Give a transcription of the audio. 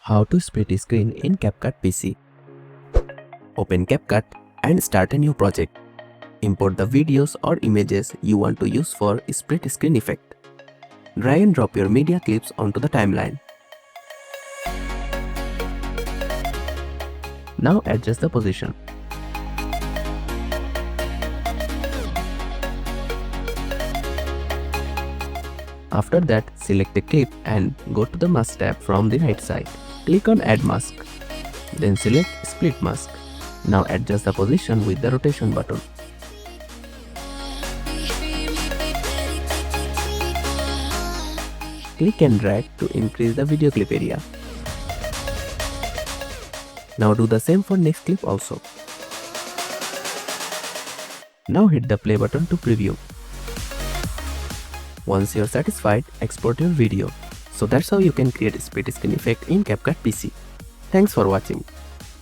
How to split screen in CapCut PC. Open CapCut and start a new project. Import the videos or images you want to use for split screen effect. Drag and drop your media clips onto the timeline. Now adjust the position. After that, select the clip and go to the mask tab from the right side. Click on Add Mask. Then select Split Mask. Now adjust the position with the rotation button. Click and drag to increase the video clip area. Now do the same for next clip also. Now hit the play button to preview. Once you're satisfied, export your video. So that's how you can create a split screen effect in CapCut PC. Thanks for watching.